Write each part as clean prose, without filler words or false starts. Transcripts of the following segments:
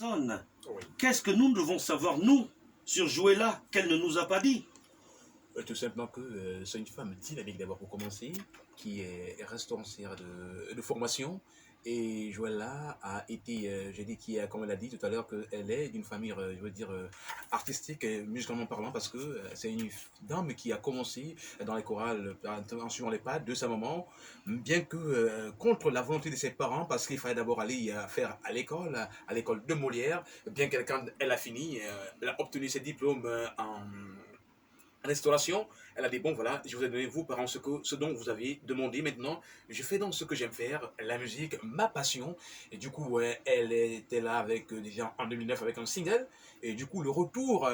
Son, Oui. qu'est-ce que nous devons savoir, nous, sur Joëlla, qu'elle ne nous a pas dit? Tout simplement que c'est une femme dynamique d'abord pour commencer, qui est restaurancière de formation. Et Joëlla a été, j'ai dit, comme elle a dit tout à l'heure, qu'elle est d'une famille, je veux dire, artistique, et musicalement parlant, parce que c'est une dame qui a commencé dans les chorales en suivant les pas de sa maman, bien que contre la volonté de ses parents, parce qu'il fallait d'abord aller faire à l'école de Molière, bien qu'elle, quand elle a fini, elle a obtenu ses diplômes en restauration. Elle a dit, bon voilà, je vous ai donné, vous parents, ce dont vous avez demandé. Maintenant, je fais donc ce que j'aime faire, la musique, ma passion. Et du coup, elle était là avec, déjà en 2009 avec un single. Et du coup, le retour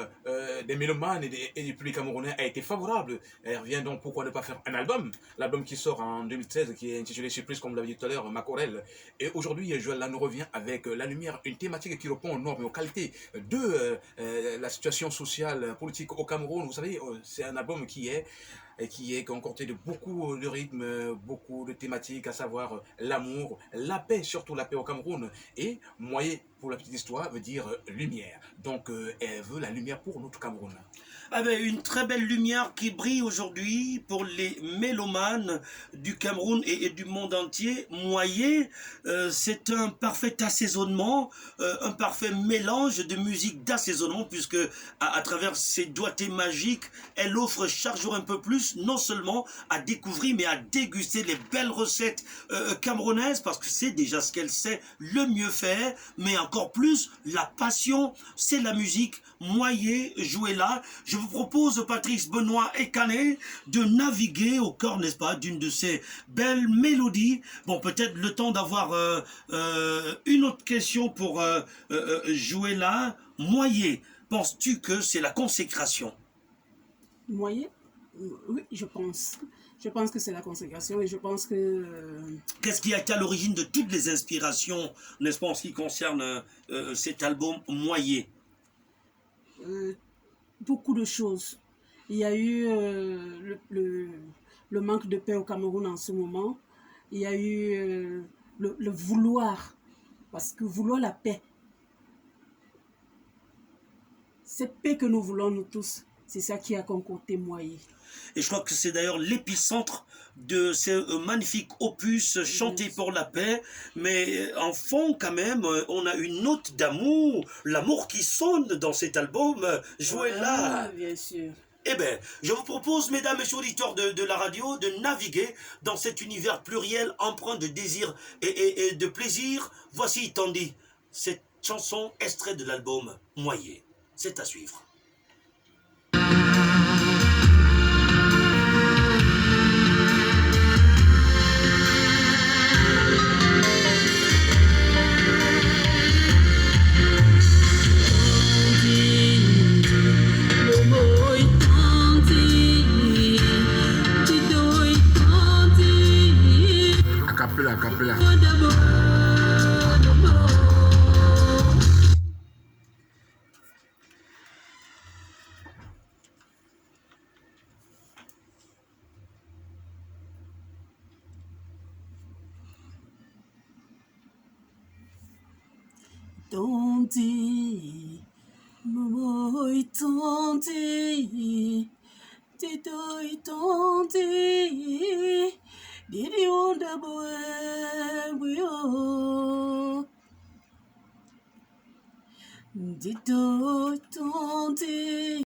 des mélomanes et du public camerounais a été favorable. Elle revient donc, pourquoi ne pas faire un album? L'album qui sort en 2016, qui est intitulé Surprise, comme vous l'avez dit tout à l'heure, Macorel. Et aujourd'hui, Joëlla nous revient avec la lumière, une thématique qui répond aux normes et aux qualités de la situation sociale, politique au Cameroun. Vous savez, c'est un album qui est concordé de beaucoup de rythmes, beaucoup de thématiques, à savoir l'amour, la paix, surtout la paix au Cameroun. Et moyen, pour la petite histoire, veut dire lumière. Donc, elle veut la lumière pour notre Cameroun. Avec une très belle lumière qui brille aujourd'hui pour les mélomanes du Cameroun et du monde entier. Moyer, c'est un parfait assaisonnement, un parfait mélange de musique d'assaisonnement, puisque à travers ses doigtés magiques, elle offre chaque jour un peu plus, non seulement à découvrir, mais à déguster les belles recettes camerounaises, parce que c'est déjà ce qu'elle sait le mieux faire, mais encore plus, la passion, c'est la musique. Moyer, Joëlla. Je vous propose, Patrice Benoît et Canet, de naviguer au cœur, n'est-ce pas, d'une de ces belles mélodies. Bon, peut-être le temps d'avoir une autre question pour Joëlla. Moyer, penses-tu que c'est la consécration? Moyen? Oui, je pense. Je pense que c'est la consécration et je pense que... Qu'est-ce qui a été à l'origine de toutes les inspirations, n'est-ce pas, en ce qui concerne cet album Moyer? Beaucoup de choses. Il y a eu le manque de paix au Cameroun en ce moment. Il y a eu le vouloir. Parce que vouloir la paix, cette paix que nous voulons nous tous, c'est ça qui a concocté Moyer. Et je crois que c'est d'ailleurs l'épicentre de ces magnifiques opus chantés pour la paix. Mais en fond, quand même, on a une note d'amour, l'amour qui sonne dans cet album, Joëlla. Ah, bien sûr. Eh bien, je vous propose, mesdames et messieurs auditeurs de la radio, de naviguer dans cet univers pluriel empreint de désir et de plaisir. Voici Tandy, cette chanson extraite de l'album Moyer. C'est à suivre. Capella. Tondi, moi tondi, titoi tondi, didi onda boe, dito tondi.